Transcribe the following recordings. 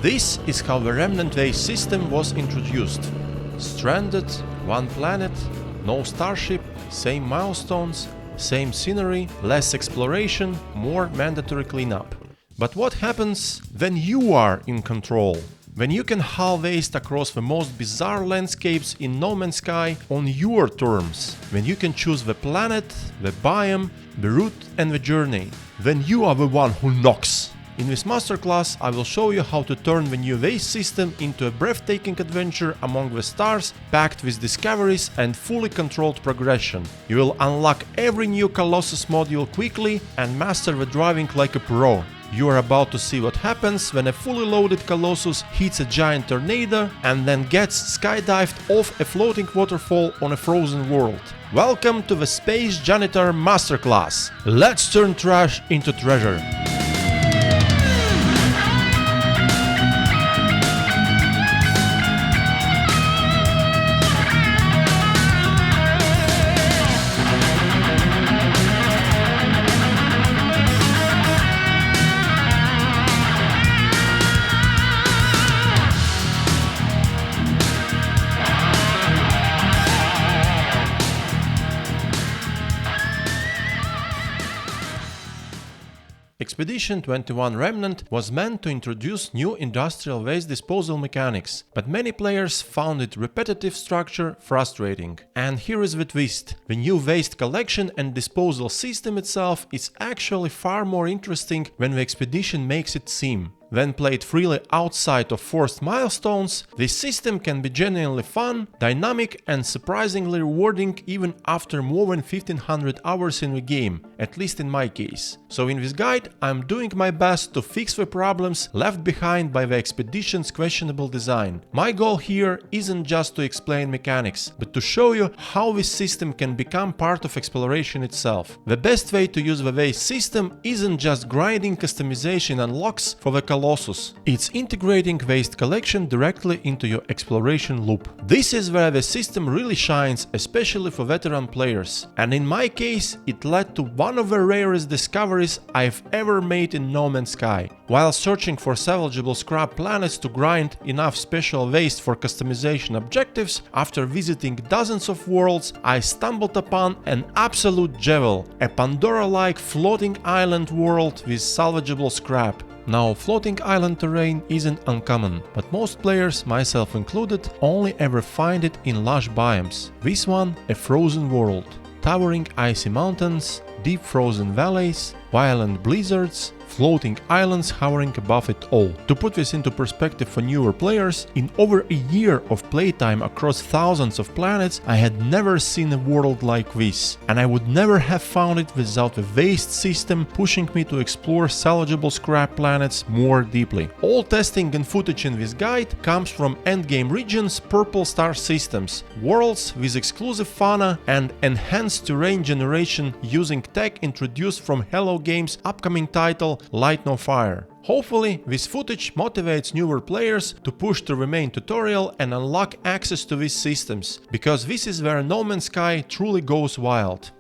This is how the remnant waste system was introduced. Stranded, one planet, no starship, same milestones, same scenery, less exploration, more mandatory cleanup. But what happens when you are in control? When you can haul waste across the most bizarre landscapes in No Man's Sky on your terms, when you can choose the planet, the biome, the route and the journey, when you are the one who knocks. In this masterclass, I will show you how to turn the new waste system into a breathtaking adventure among the stars, packed with discoveries and fully controlled progression. You will unlock every new Colossus module quickly and master the driving like a pro. You are about to see what happens when a fully loaded Colossus hits a giant tornado and then gets skydived off a floating waterfall on a frozen world. Welcome to the Space Janitor Masterclass. Let's turn trash into treasure. Expedition 21 Remnant was meant to introduce new industrial waste disposal mechanics, but many players found its repetitive structure frustrating. And here is the twist: the new waste collection and disposal system itself is actually far more interesting than the expedition makes it seem. When played freely outside of forced milestones, this system can be genuinely fun, dynamic and surprisingly rewarding even after more than 1500 hours in the game, at least in my case. So in this guide, I'm doing my best to fix the problems left behind by the expedition's questionable design. My goal here isn't just to explain mechanics, but to show you how this system can become part of exploration itself. The best way to use the waste system isn't just grinding customization unlocks for the Colossus. It's integrating waste collection directly into your exploration loop. This is where the system really shines, especially for veteran players. And in my case, it led to one of the rarest discoveries I've ever made in No Man's Sky. While searching for salvageable scrap planets to grind enough special waste for customization objectives, after visiting dozens of worlds, I stumbled upon an absolute jewel, a Pandora-like floating island world with salvageable scrap. Now, floating island terrain isn't uncommon, but most players, myself included, only ever find it in lush biomes. This one, a frozen world. Towering icy mountains, deep frozen valleys, violent blizzards, floating islands hovering above it all. To put this into perspective for newer players, in over a year of playtime across thousands of planets, I had never seen a world like this, and I would never have found it without the waste system pushing me to explore salvageable scrap planets more deeply. All testing and footage in this guide comes from endgame regions, purple star systems, worlds with exclusive fauna and enhanced terrain generation using tech introduced from Hello Games' upcoming title Light No Fire. Hopefully, this footage motivates newer players to push through the main tutorial and unlock access to these systems, because this is where No Man's Sky truly goes wild.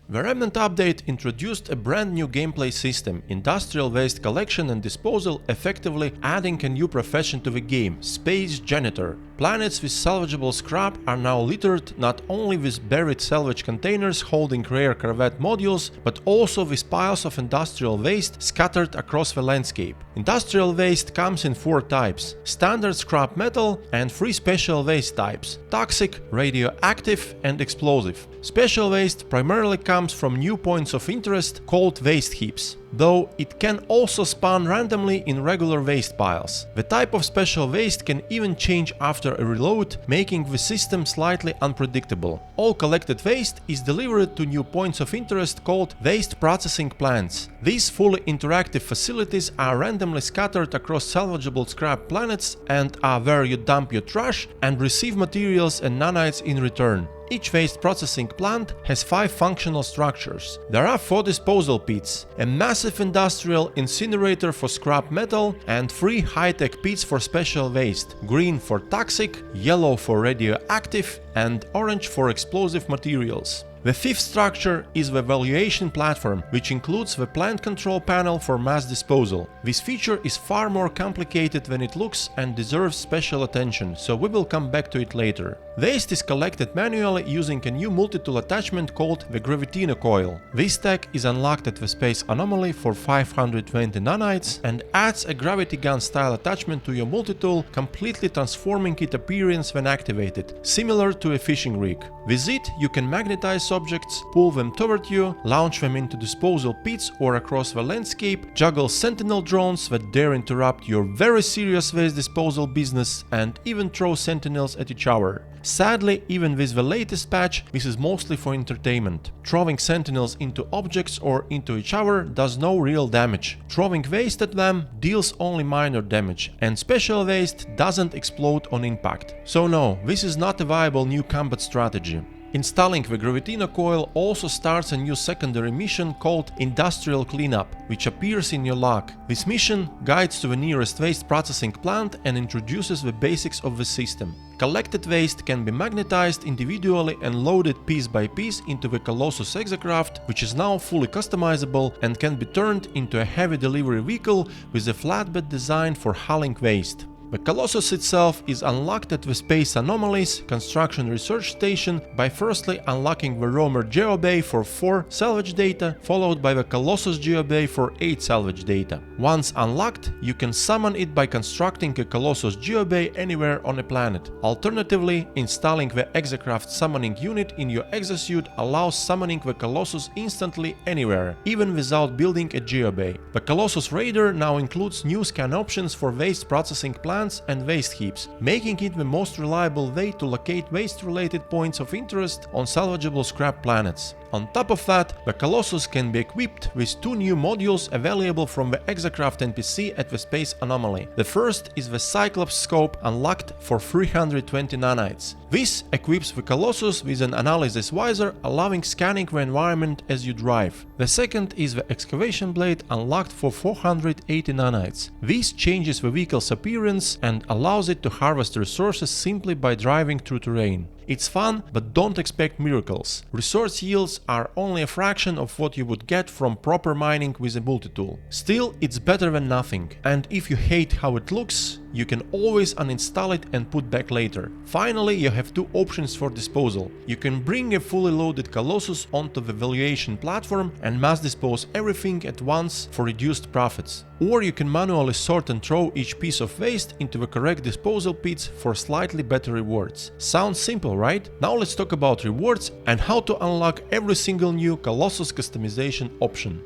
The Remnant update introduced a brand new gameplay system, industrial waste collection and disposal, effectively adding a new profession to the game, Space Janitor. Planets with salvageable scrap are now littered not only with buried salvage containers holding rare corvette modules, but also with piles of industrial waste scattered across the landscape. Industrial waste comes in 4 types: standard scrap metal and 3 special waste types: toxic, radioactive and explosive. Special waste primarily comes from new points of interest called waste heaps, though it can also spawn randomly in regular waste piles. The type of special waste can even change after a reload, making the system slightly unpredictable. All collected waste is delivered to new points of interest called waste processing plants. These fully interactive facilities are randomly scattered across salvageable scrap planets and are where you dump your trash and receive materials and nanites in return. Each waste processing plant has 5 functional structures. There are 4 disposal pits, a massive industrial incinerator for scrap metal, and 3 high-tech pits for special waste: green for toxic, yellow for radioactive, and orange for explosive materials. The fifth structure is the valuation platform, which includes the plant control panel for mass disposal. This feature is far more complicated than it looks and deserves special attention, so we will come back to it later. Waste is collected manually using a new multi-tool attachment called the Gravitina coil. This tag is unlocked at the space anomaly for 520 nanites and adds a gravity gun style attachment to your multi-tool, completely transforming its appearance when activated, similar to a fishing rig. With it, you can magnetize objects, pull them toward you, launch them into disposal pits or across the landscape, juggle sentinel drones that dare interrupt your very serious waste disposal business, and even throw sentinels at each other. Sadly, even with the latest patch, this is mostly for entertainment. Throwing sentinels into objects or into each other does no real damage. Throwing waste at them deals only minor damage, and special waste doesn't explode on impact. So no, this is not a viable new combat strategy. Installing the Gravitina coil also starts a new secondary mission called Industrial Cleanup, which appears in your log. This mission guides to the nearest waste processing plant and introduces the basics of the system. Collected waste can be magnetized individually and loaded piece by piece into the Colossus exocraft, which is now fully customizable and can be turned into a heavy delivery vehicle with a flatbed designed for hauling waste. The Colossus itself is unlocked at the Space Anomalies Construction Research Station by firstly unlocking the Roamer Geobay for 4 salvage data, followed by the Colossus Geobay for 8 salvage data. Once unlocked, you can summon it by constructing a Colossus Geobay anywhere on a planet. Alternatively, installing the Exocraft summoning unit in your exosuit allows summoning the Colossus instantly anywhere, even without building a Geobay. The Colossus Raider now includes new scan options for waste processing plants and waste heaps, making it the most reliable way to locate waste-related points of interest on salvageable scrap planets. On top of that, the Colossus can be equipped with 2 new modules available from the Exocraft NPC at the Space Anomaly. The first is the Cyclops Scope, unlocked for 320 nanites. This equips the Colossus with an analysis visor, allowing scanning the environment as you drive. The second is the Excavation Blade, unlocked for 480 nanites. This changes the vehicle's appearance and allows it to harvest resources simply by driving through terrain. It's fun, but don't expect miracles. Resource yields are only a fraction of what you would get from proper mining with a multi-tool. Still, it's better than nothing, and if you hate how it looks, you can always uninstall it and put back later. Finally, you have 2 options for disposal. You can bring a fully loaded Colossus onto the valuation platform and mass dispose everything at once for reduced profits. Or you can manually sort and throw each piece of waste into the correct disposal pits for slightly better rewards. Sounds simple, right? Now let's talk about rewards and how to unlock every single new Colossus customization option.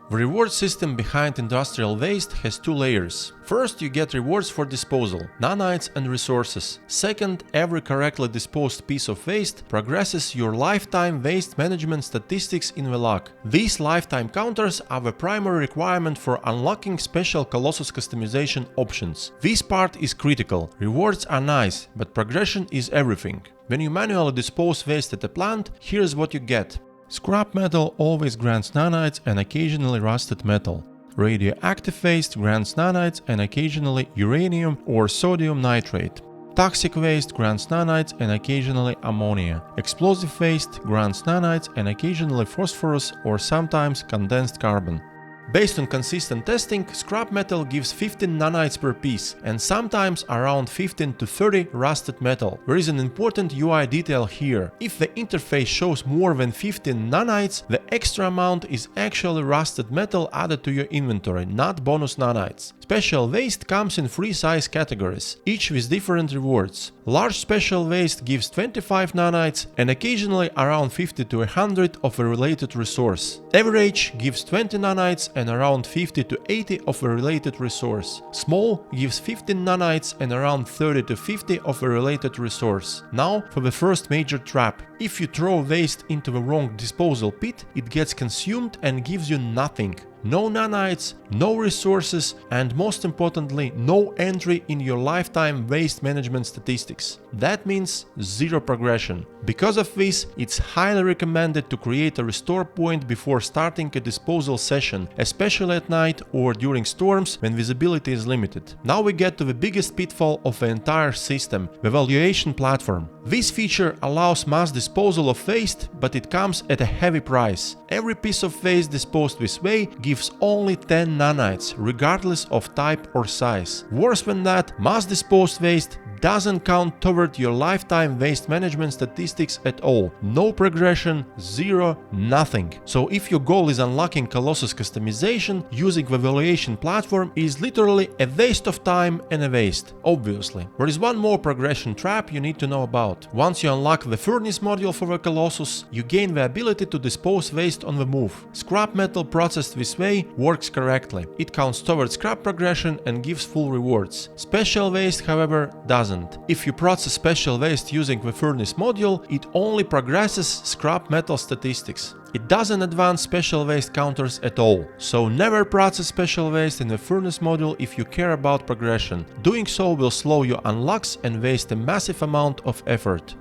The reward system behind industrial waste has 2 layers. First, you get rewards for disposal, nanites and resources. Second, every correctly disposed piece of waste progresses your lifetime waste management statistics in the log. These lifetime counters are the primary requirement for unlocking special Colossus customization options. This part is critical. Rewards are nice, but progression is everything. When you manually dispose waste at a plant, here's what you get. Scrap metal always grants nanites and occasionally rusted metal. Radioactive waste grants nanites and occasionally uranium or sodium nitrate. Toxic waste grants nanites and occasionally ammonia. Explosive waste grants nanites and occasionally phosphorus or sometimes condensed carbon. Based on consistent testing, scrap metal gives 15 nanites per piece and sometimes around 15 to 30 rusted metal. There is an important UI detail here. If the interface shows more than 15 nanites, the extra amount is actually rusted metal added to your inventory, not bonus nanites. Special waste comes in 3 size categories, each with different rewards. Large special waste gives 25 nanites and occasionally around 50 to 100 of a related resource. Average gives 20 nanites and around 50 to 80 of a related resource. Small gives 15 nanites and around 30 to 50 of a related resource. Now for the first major trap. If you throw waste into the wrong disposal pit, it gets consumed and gives you nothing. No nanites, no resources, and most importantly, no entry in your lifetime waste management statistics. That means zero progression. Because of this, it's highly recommended to create a restore point before starting a disposal session, especially at night or during storms when visibility is limited. Now we get to the biggest pitfall of the entire system, the valuation platform. This feature allows mass disposal of waste, but it comes at a heavy price. Every piece of waste disposed this way gives only 10 nanites, regardless of type or size. Worse than that, mass disposed waste doesn't count toward your lifetime waste management statistics at all. No progression, zero, nothing. So if your goal is unlocking Colossus customization, using the valuation platform is literally a waste of time and a waste, obviously. There is one more progression trap you need to know about. Once you unlock the furnace module for the Colossus, you gain the ability to dispose waste on the move. Scrap metal processed this way works correctly. It counts towards scrap progression and gives full rewards. Special waste, however, doesn't. If you process special waste using the furnace module, it only progresses scrap metal statistics. It doesn't advance special waste counters at all. So never process special waste in the furnace module if you care about progression. Doing so will slow your unlocks and waste a massive amount of effort.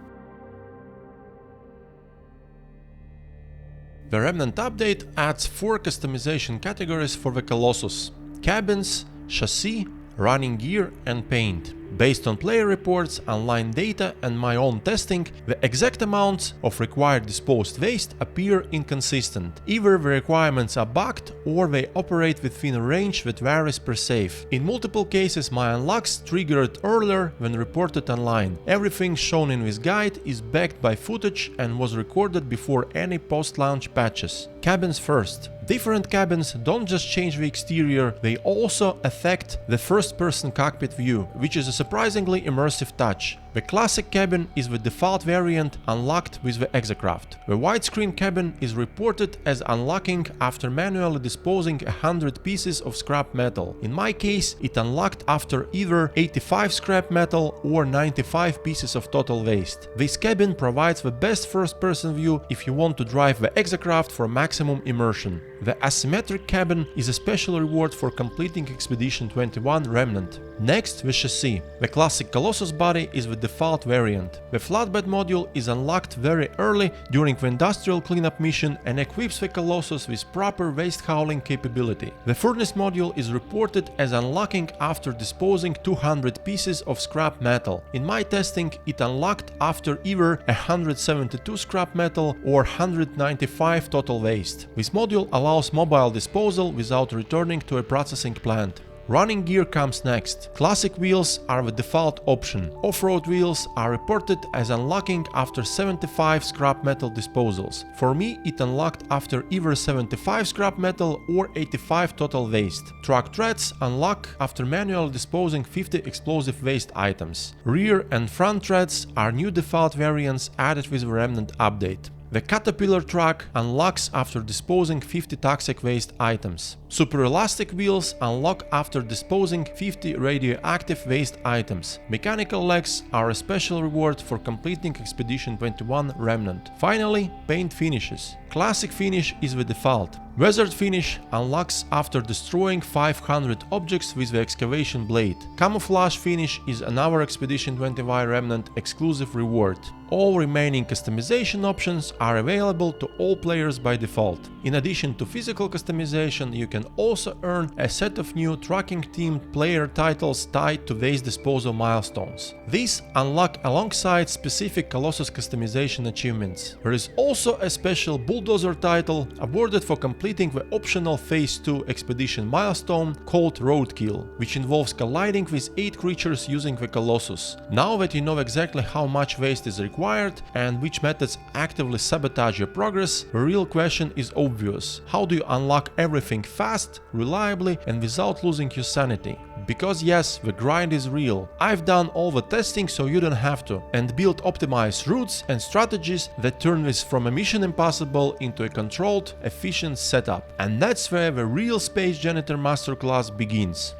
The Remnant update adds 4 customization categories for the Colossus: cabins, chassis, running gear and paint. Based on player reports, online data and my own testing, the exact amounts of required disposed waste appear inconsistent. Either the requirements are bugged or they operate within a range that varies per save. In multiple cases, my unlocks triggered earlier than reported online. Everything shown in this guide is backed by footage and was recorded before any post-launch patches. Cabins first. Different cabins don't just change the exterior, they also affect the first-person cockpit view, which is a surprisingly immersive touch. The classic cabin is the default variant unlocked with the Exocraft. The widescreen cabin is reported as unlocking after manually disposing 100 pieces of scrap metal. In my case, it unlocked after either 85 scrap metal or 95 pieces of total waste. This cabin provides the best first-person view if you want to drive the Exocraft for maximum immersion. The asymmetric cabin is a special reward for completing Expedition 21 Remnant. Next, the chassis. The classic Colossus body is the default variant. The flatbed module is unlocked very early during the industrial cleanup mission and equips the Colossus with proper waste hauling capability. The furnace module is reported as unlocking after disposing 200 pieces of scrap metal. In my testing, it unlocked after either 172 scrap metal or 195 total waste. This module allows mobile disposal without returning to a processing plant. Running gear comes next. Classic wheels are the default option. Off-road wheels are reported as unlocking after 75 scrap metal disposals. For me, it unlocked after either 75 scrap metal or 85 total waste. Truck treads unlock after manually disposing 50 explosive waste items. Rear and front treads are new default variants added with the Remnant update. The Caterpillar truck unlocks after disposing 50 toxic waste items. Super elastic wheels unlock after disposing 50 radioactive waste items. Mechanical legs are a special reward for completing Expedition 21 Remnant. Finally, paint finishes. Classic finish is the default. Wizard finish unlocks after destroying 500 objects with the excavation blade. Camouflage finish is another Expedition 21 Remnant exclusive reward. All remaining customization options are available to all players by default. In addition to physical customization, you can also earn a set of new tracking team player titles tied to waste disposal milestones. These unlock alongside specific Colossus customization achievements. There is also a special bulldozer title awarded for completing the optional Phase 2 expedition milestone called Roadkill, which involves colliding with 8 creatures using the Colossus. Now that you know exactly how much waste is required and which methods actively sabotage your progress, the real question is obvious. How do you unlock everything fast, reliably and without losing your sanity? Because yes, the grind is real. I've done all the testing so you don't have to, and built optimized routes and strategies that turn this from a mission impossible into a controlled, efficient setup. And that's where the real Space Janitor Masterclass begins.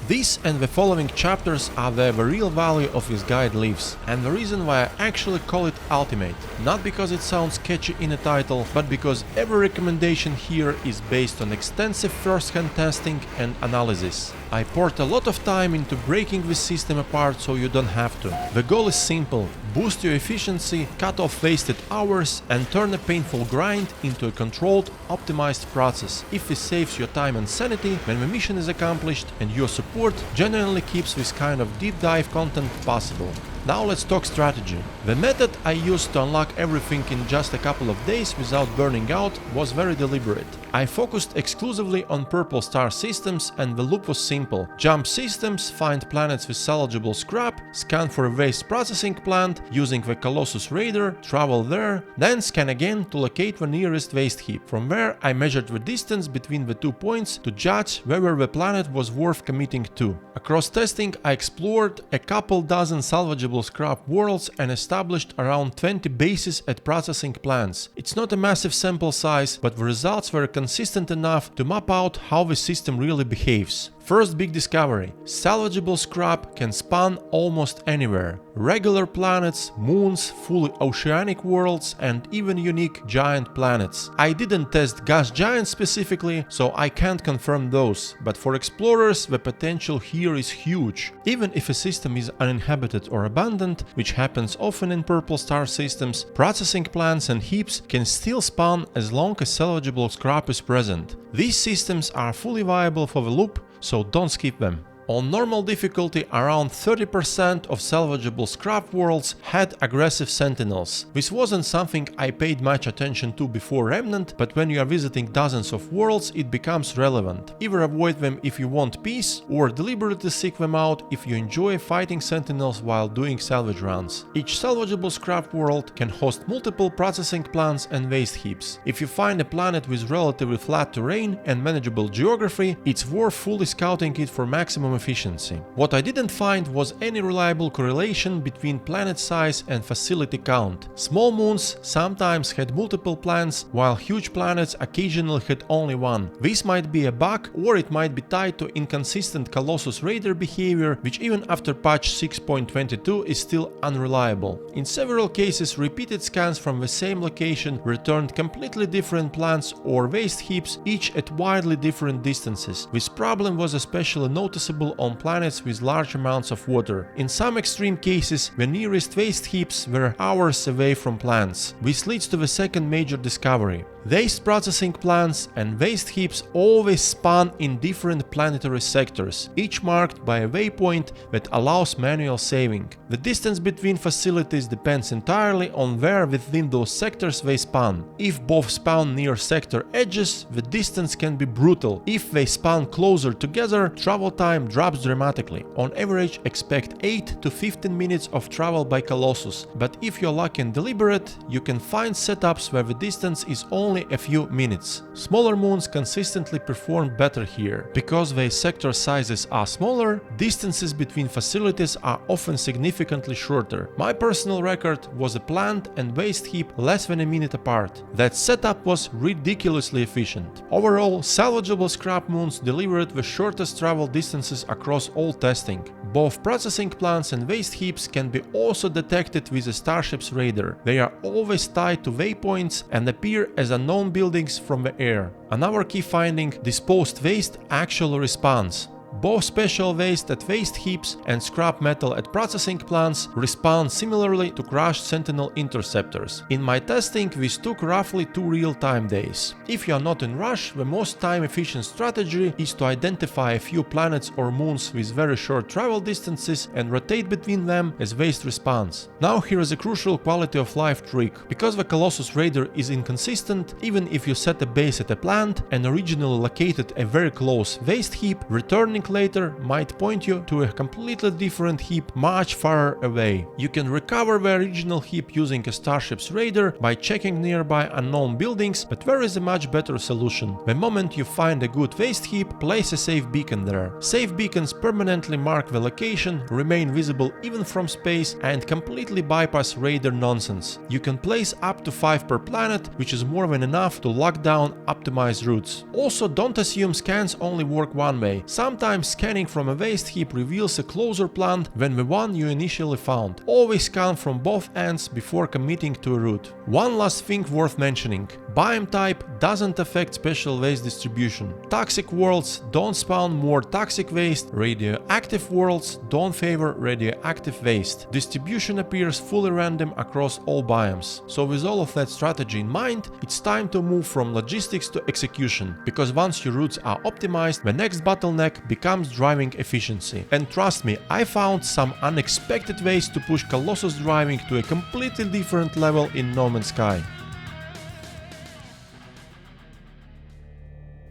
This and the following chapters are where the real value of this guide lives, and the reason why I actually call it Ultimate. Not because it sounds catchy in a title, but because every recommendation here is based on extensive first-hand testing and analysis. I poured a lot of time into breaking this system apart so you don't have to. The goal is simple: boost your efficiency, cut off wasted hours, and turn a painful grind into a controlled, optimized process. If this saves your time and sanity when the mission is accomplished, and your support genuinely keeps this kind of deep dive content possible. Now let's talk strategy. The method I used to unlock everything in just a couple of days without burning out was very deliberate. I focused exclusively on purple star systems, and the loop was simple. Jump systems, find planets with salvageable scrap, scan for a waste processing plant using the Colossus radar, travel there, then scan again to locate the nearest waste heap. From there I measured the distance between the 2 points to judge whether the planet was worth committing to. Across testing I explored a couple dozen salvageable scrap worlds and established around 20 bases at processing plants. It's not a massive sample size, but the results were consistent enough to map out how the system really behaves. First big discovery: salvageable scrap can spawn almost anywhere. Regular planets, moons, fully oceanic worlds, and even unique giant planets. I didn't test gas giants specifically, so I can't confirm those, but for explorers the potential here is huge. Even if a system is uninhabited or abandoned, which happens often in purple star systems, processing plants and heaps can still spawn as long as salvageable scrap is present. These systems are fully viable for the loop, so don't skip them. On normal difficulty, around 30% of salvageable scrap worlds had aggressive sentinels. This wasn't something I paid much attention to before Remnant, but when you are visiting dozens of worlds it becomes relevant. Either avoid them if you want peace, or deliberately seek them out if you enjoy fighting sentinels while doing salvage runs. Each salvageable scrap world can host multiple processing plants and waste heaps. If you find a planet with relatively flat terrain and manageable geography, it's worth fully scouting it for maximum efficiency. What I didn't find was any reliable correlation between planet size and facility count. Small moons sometimes had multiple planets, while huge planets occasionally had only one. This might be a bug, or it might be tied to inconsistent Colossus radar behavior, which even after patch 6.22 is still unreliable. In several cases, repeated scans from the same location returned completely different planets or waste heaps, each at wildly different distances. This problem was especially noticeable on planets with large amounts of water. In some extreme cases, the nearest waste heaps were hours away from plants. This leads to the second major discovery. Waste processing plants and waste heaps always spawn in different planetary sectors, each marked by a waypoint that allows manual saving. The distance between facilities depends entirely on where within those sectors they spawn. If both spawn near sector edges, the distance can be brutal. If they spawn closer together, travel time drops dramatically. On average, expect 8 to 15 minutes of travel by Colossus, but if you're lucky and deliberate, you can find setups where the distance is only a few minutes. Smaller moons consistently perform better here. Because their sector sizes are smaller, distances between facilities are often significantly shorter. My personal record was a plant and waste heap less than a minute apart. That setup was ridiculously efficient. Overall, salvageable scrap moons delivered the shortest travel distances across all testing. Both processing plants and waste heaps can be also detected with a starship's radar. They are always tied to waypoints and appear as unknown buildings from the air. Another key finding: disposed waste actually responds. Both special waste at waste heaps and scrap metal at processing plants respond similarly to crashed Sentinel interceptors. In my testing, this took roughly 2 real-time days. If you are not in rush, the most time-efficient strategy is to identify a few planets or moons with very short travel distances and rotate between them as waste responds. Now here is a crucial quality of life trick. Because the Colossus radar is inconsistent, even if you set a base at a plant and originally located a very close waste heap, returning later might point you to a completely different heap much farther away. You can recover the original heap using a starship's radar by checking nearby unknown buildings, but there is a much better solution. The moment you find a good waste heap, place a safe beacon there. Safe beacons permanently mark the location, remain visible even from space, and completely bypass radar nonsense. You can place up to 5 per planet, which is more than enough to lock down optimized routes. Also, don't assume scans only work one way. Sometimes Sometimes scanning from a waste heap reveals a closer plant than the one you initially found. Always scan from both ends before committing to a route. One last thing worth mentioning. Biome type doesn't affect special waste distribution. Toxic worlds don't spawn more toxic waste, radioactive worlds don't favor radioactive waste. Distribution appears fully random across all biomes. So with all of that strategy in mind, it's time to move from logistics to execution, because once your routes are optimized, the next bottleneck becomes driving efficiency. And trust me, I found some unexpected ways to push Colossus driving to a completely different level in No Man's Sky.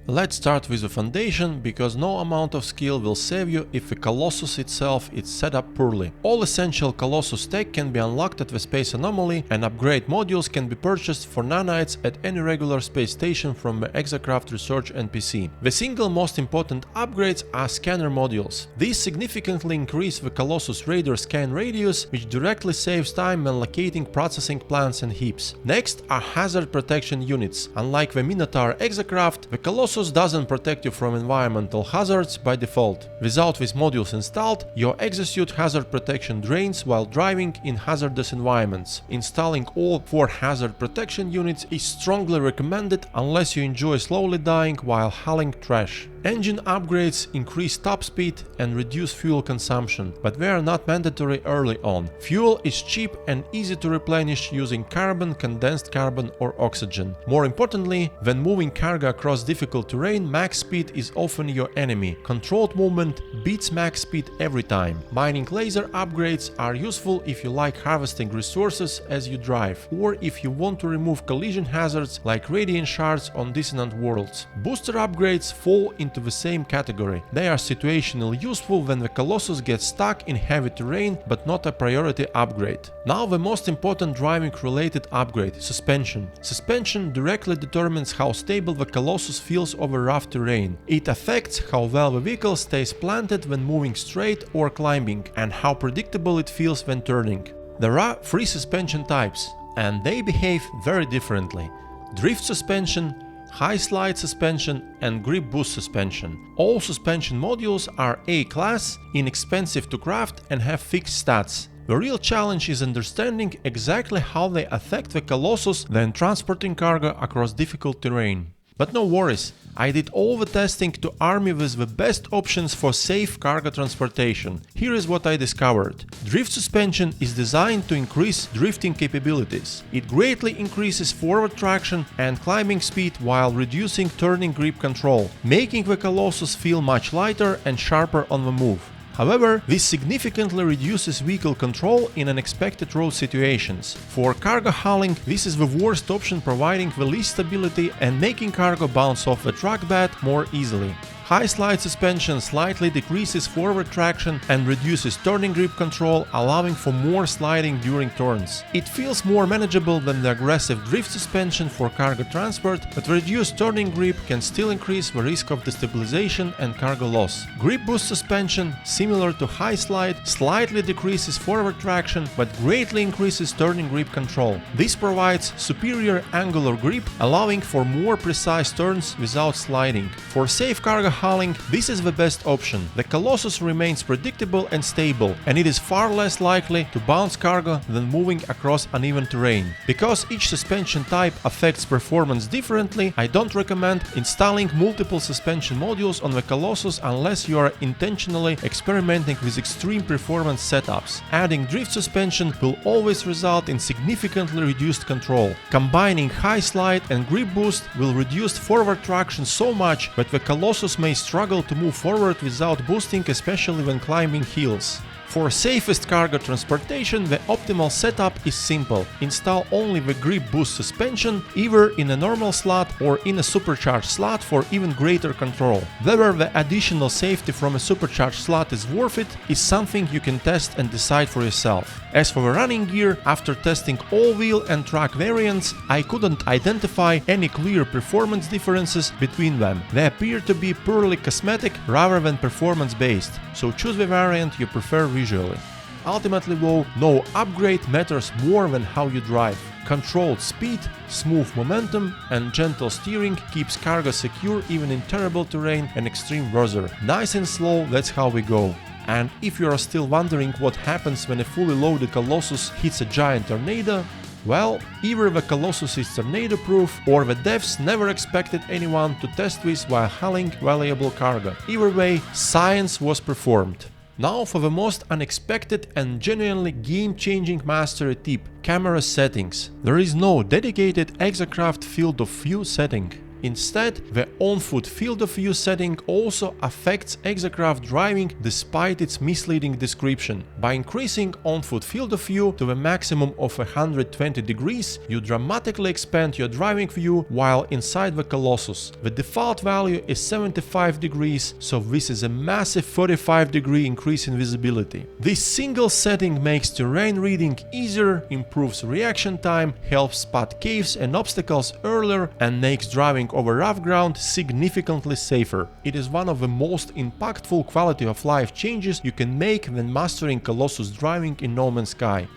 Let's start with the foundation, because no amount of skill will save you if the Colossus itself is set up poorly. All essential Colossus tech can be unlocked at the Space Anomaly, and upgrade modules can be purchased for nanites at any regular space station from the Exacraft Research NPC. The single most important upgrades are scanner modules. These significantly increase the Colossus radar scan radius, which directly saves time when locating processing plants and heaps. Next are hazard protection units. Unlike the Minotaur Exacraft, the Colossus doesn't protect you from environmental hazards by default. Without these modules installed, your exosuit hazard protection drains while driving in hazardous environments. Installing all 4 hazard protection units is strongly recommended unless you enjoy slowly dying while hauling trash. Engine upgrades increase top speed and reduce fuel consumption, but they are not mandatory early on. Fuel is cheap and easy to replenish using carbon, condensed carbon, or oxygen. More importantly, when moving cargo across difficult terrain, max speed is often your enemy. Controlled movement beats max speed every time. Mining laser upgrades are useful if you like harvesting resources as you drive, or if you want to remove collision hazards like radiant shards on dissonant worlds. Booster upgrades fall into the same category. They are situationally useful when the Colossus gets stuck in heavy terrain, but not a priority upgrade. Now the most important driving related upgrade, suspension. Suspension directly determines how stable the Colossus feels over rough terrain. It affects how well the vehicle stays planted when moving straight or climbing, and how predictable it feels when turning. There are 3 suspension types, and they behave very differently. Drift suspension, high slide suspension, and grip boost suspension. All suspension modules are A-class, inexpensive to craft, and have fixed stats. The real challenge is understanding exactly how they affect the Colossus when transporting cargo across difficult terrain. But no worries, I did all the testing to arm you with the best options for safe cargo transportation. Here is what I discovered. Drift suspension is designed to increase drifting capabilities. It greatly increases forward traction and climbing speed while reducing turning grip control, making the Colossus feel much lighter and sharper on the move. However, this significantly reduces vehicle control in unexpected road situations. For cargo hauling, this is the worst option, providing the least stability and making cargo bounce off the truck bed more easily. High slide suspension slightly decreases forward traction and reduces turning grip control, allowing for more sliding during turns. It feels more manageable than the aggressive drift suspension for cargo transport, but reduced turning grip can still increase the risk of destabilization and cargo loss. Grip boost suspension, similar to high slide, slightly decreases forward traction but greatly increases turning grip control. This provides superior angular grip, allowing for more precise turns without sliding. For safe cargo hauling, this is the best option. The Colossus remains predictable and stable, and it is far less likely to bounce cargo than moving across uneven terrain. Because each suspension type affects performance differently, I don't recommend installing multiple suspension modules on the Colossus unless you are intentionally experimenting with extreme performance setups. Adding drift suspension will always result in significantly reduced control. Combining high slide and grip boost will reduce forward traction so much that the Colossus may struggle to move forward without boosting, especially when climbing hills. For safest cargo transportation, the optimal setup is simple. Install only the grip boost suspension, either in a normal slot or in a supercharged slot for even greater control. Whether the additional safety from a supercharged slot is worth it is something you can test and decide for yourself. As for the running gear, after testing all wheel and track variants, I couldn't identify any clear performance differences between them. They appear to be purely cosmetic rather than performance-based, so choose the variant you prefer visually. Ultimately though, no upgrade matters more than how you drive. Controlled speed, smooth momentum and gentle steering keeps cargo secure even in terrible terrain and extreme weather. Nice and slow, that's how we go. And if you are still wondering what happens when a fully loaded Colossus hits a giant tornado, well, either the Colossus is tornado-proof or the devs never expected anyone to test this while hauling valuable cargo. Either way, science was performed. Now for the most unexpected and genuinely game-changing mastery tip: camera settings. There is no dedicated exocraft field of view setting. Instead, the on-foot field of view setting also affects exocraft driving despite its misleading description. By increasing on-foot field of view to a maximum of 120 degrees, you dramatically expand your driving view while inside the Colossus. The default value is 75 degrees, so this is a massive 45-degree increase in visibility. This single setting makes terrain reading easier, improves reaction time, helps spot caves and obstacles earlier, and makes driving over rough ground significantly safer. It is one of the most impactful quality of life changes you can make when mastering Colossus driving in No Man's Sky.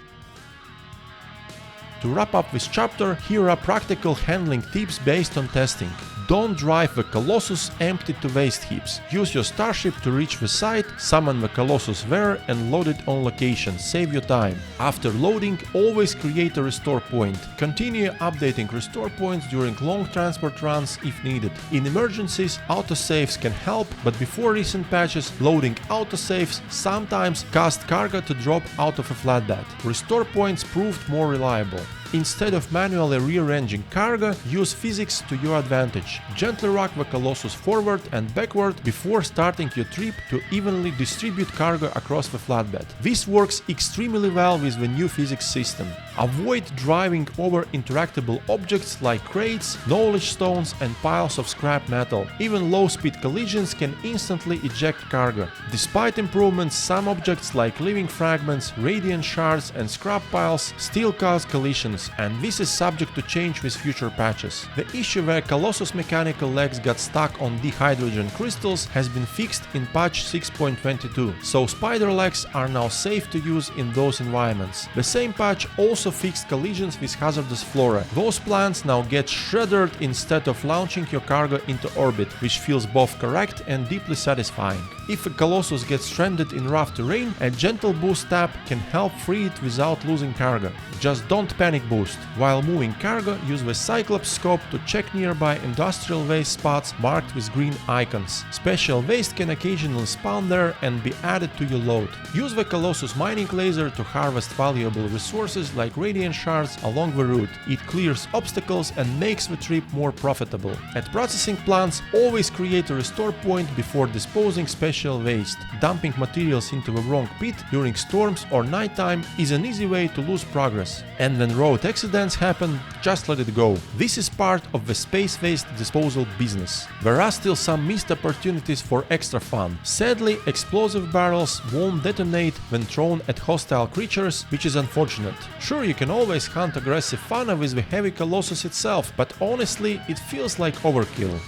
To wrap up this chapter, here are practical handling tips based on testing. Don't drive the Colossus empty to waste heaps. Use your starship to reach the site, summon the Colossus there and load it on location, save your time. After loading, always create a restore point. Continue updating restore points during long transport runs if needed. In emergencies, autosaves can help, but before recent patches, loading autosaves sometimes caused cargo to drop out of a flatbed. Restore points proved more reliable. Instead of manually rearranging cargo, use physics to your advantage. Gently rock the Colossus forward and backward before starting your trip to evenly distribute cargo across the flatbed. This works extremely well with the new physics system. Avoid driving over interactable objects like crates, knowledge stones and piles of scrap metal. Even low-speed collisions can instantly eject cargo. Despite improvements, some objects like living fragments, radiant shards and scrap piles still cause collisions, and this is subject to change with future patches. The issue where Colossus mechanical legs got stuck on dihydrogen crystals has been fixed in patch 6.22, so spider legs are now safe to use in those environments. The same patch also fixed collisions with hazardous flora. Those plants now get shredded instead of launching your cargo into orbit, which feels both correct and deeply satisfying. If a Colossus gets stranded in rough terrain, a gentle boost tap can help free it without losing cargo. Just don't panic boost. While moving cargo, use the Cyclops scope to check nearby industrial waste spots marked with green icons. Special waste can occasionally spawn there and be added to your load. Use the Colossus mining laser to harvest valuable resources like radiant shards along the route. It clears obstacles and makes the trip more profitable. At processing plants, always create a restore point before disposing special waste. Dumping materials into the wrong pit during storms or nighttime is an easy way to lose progress. And when road accidents happen, just let it go. This is part of the space waste disposal business. There are still some missed opportunities for extra fun. Sadly, explosive barrels won't detonate when thrown at hostile creatures, which is unfortunate. Sure, you can always hunt aggressive fauna with the heavy Colossus itself, but honestly, it feels like overkill.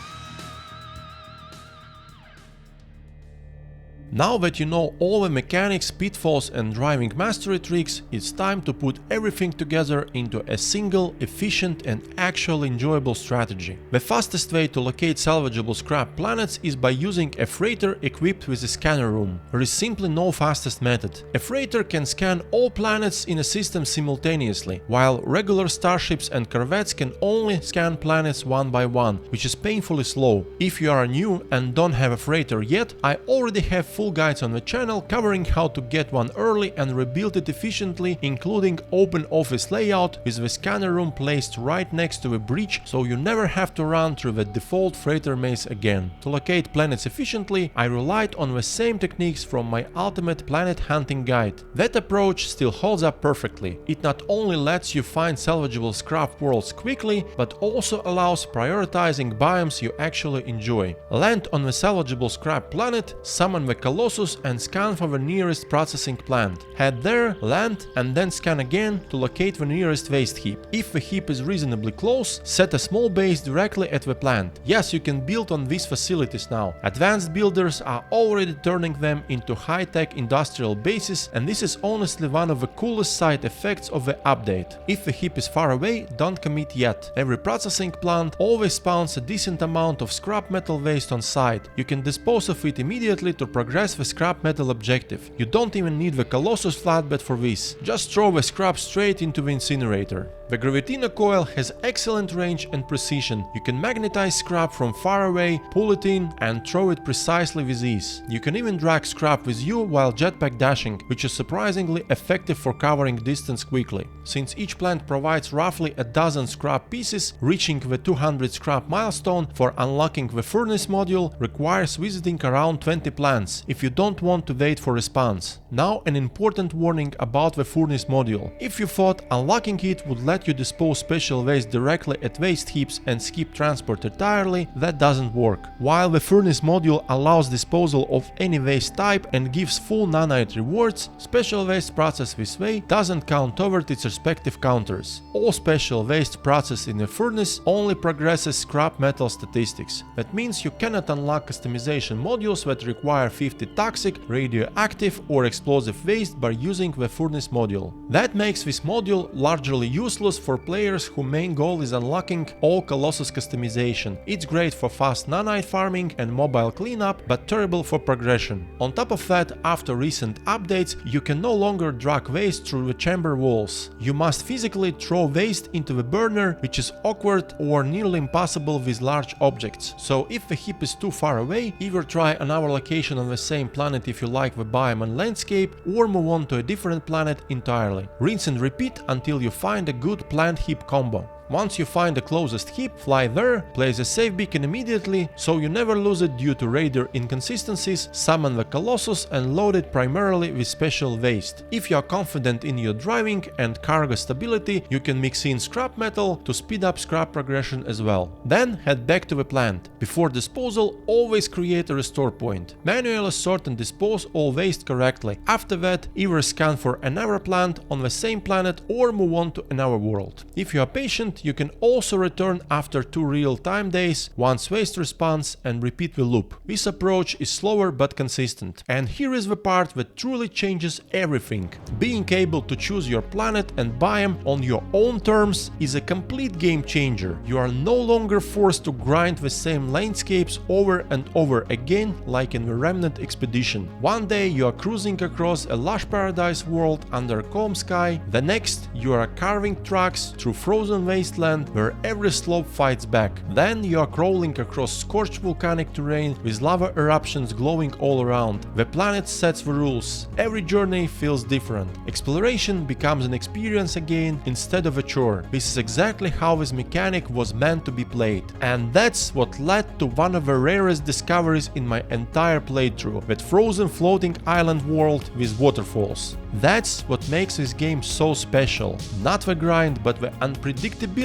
Now that you know all the mechanics, pitfalls and driving mastery tricks, it's time to put everything together into a single, efficient and actually enjoyable strategy. The fastest way to locate salvageable scrap planets is by using a freighter equipped with a scanner room. There is simply no fastest method. A freighter can scan all planets in a system simultaneously, while regular starships and corvettes can only scan planets one by one, which is painfully slow. If you are new and don't have a freighter yet, I already have full guides on the channel covering how to get one early and rebuild it efficiently, including open office layout with the scanner room placed right next to a bridge, so you never have to run through the default freighter maze again. To locate planets efficiently, I relied on the same techniques from my ultimate planet hunting guide. That approach still holds up perfectly. It not only lets you find salvageable scrap worlds quickly, but also allows prioritizing biomes you actually enjoy. Land on the salvageable scrap planet, summon the Colossus and scan for the nearest processing plant. Head there, land, and then scan again to locate the nearest waste heap. If the heap is reasonably close, set a small base directly at the plant. Yes, you can build on these facilities now. Advanced builders are already turning them into high-tech industrial bases, and this is honestly one of the coolest side effects of the update. If the heap is far away, don't commit yet. Every processing plant always spawns a decent amount of scrap metal waste on site. You can dispose of it immediately to progress the scrap metal objective. You don't even need the Colossus flatbed for this. Just throw the scrap straight into the incinerator. The Gravitina coil has excellent range and precision. You can magnetize scrap from far away, pull it in, and throw it precisely with ease. You can even drag scrap with you while jetpack dashing, which is surprisingly effective for covering distance quickly. Since each plant provides roughly a dozen scrap pieces, reaching the 200 scrap milestone for unlocking the furnace module requires visiting around 20 plants if you don't want to wait for response. Now an important warning about the furnace module. If you thought unlocking it would let you dispose special waste directly at waste heaps and skip transport entirely, that doesn't work. While the furnace module allows disposal of any waste type and gives full nanite rewards, special waste processed this way doesn't count toward its respective counters. All special waste processed in a furnace only progresses scrap metal statistics. That means you cannot unlock customization modules that require 50 toxic, radioactive or explosive waste by using the furnace module. That makes this module largely useless for players whose main goal is unlocking all Colossus customization. It's great for fast nanite farming and mobile cleanup, but terrible for progression. On top of that, after recent updates, you can no longer drag waste through the chamber walls. You must physically throw waste into the burner, which is awkward or nearly impossible with large objects. So if the heap is too far away, either try another location on the same planet if you like the biome and landscape, or move on to a different planet entirely. Rinse and repeat until you find a good plant heap combo. Once you find the closest heap, fly there, place a safe beacon immediately, so you never lose it due to radar inconsistencies, summon the Colossus and load it primarily with special waste. If you are confident in your driving and cargo stability, you can mix in scrap metal to speed up scrap progression as well. Then head back to the plant. Before disposal, always create a restore point. Manually sort and dispose all waste correctly. After that, either scan for another plant on the same planet or move on to another world. If you are patient, you can also return after 2 real-time days, once waste response, and repeat the loop. This approach is slower but consistent. And here is the part that truly changes everything. Being able to choose your planet and biome on your own terms is a complete game changer. You are no longer forced to grind the same landscapes over and over again like in the Remnant expedition. One day you are cruising across a lush paradise world under calm sky, the next you are carving tracks through frozen wasteland where every slope fights back. Then you are crawling across scorched volcanic terrain with lava eruptions glowing all around. The planet sets the rules. Every journey feels different. Exploration becomes an experience again instead of a chore. This is exactly how this mechanic was meant to be played. And that's what led to one of the rarest discoveries in my entire playthrough, that frozen floating island world with waterfalls. That's what makes this game so special. Not the grind, but the unpredictability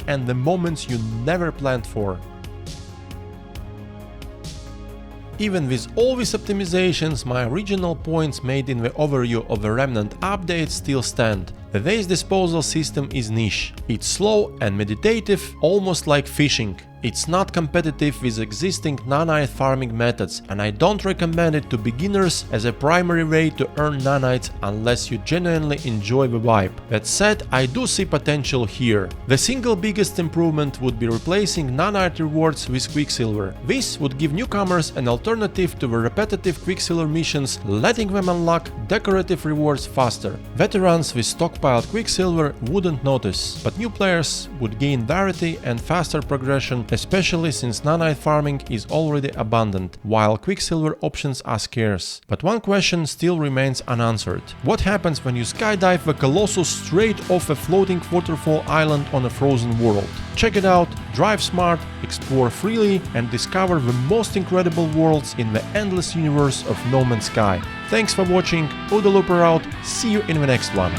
and the moments you never planned for. Even with all these optimizations, my original points made in the overview of the Remnant update still stand. The waste disposal system is niche. It's slow and meditative, almost like fishing. It's not competitive with existing nanite farming methods, and I don't recommend it to beginners as a primary way to earn nanites unless you genuinely enjoy the vibe. That said, I do see potential here. The single biggest improvement would be replacing nanite rewards with Quicksilver. This would give newcomers an alternative to the repetitive Quicksilver missions, letting them unlock decorative rewards faster. Veterans with stockpiled Quicksilver wouldn't notice, but new players would gain variety and faster progression, especially since nanite farming is already abundant, while Quicksilver options are scarce. But one question still remains unanswered. What happens when you skydive the Colossus straight off a floating waterfall island on a frozen world? Check it out, drive smart, explore freely, and discover the most incredible worlds in the endless universe of No Man's Sky. Thanks for watching, Odalooper out, see you in the next one.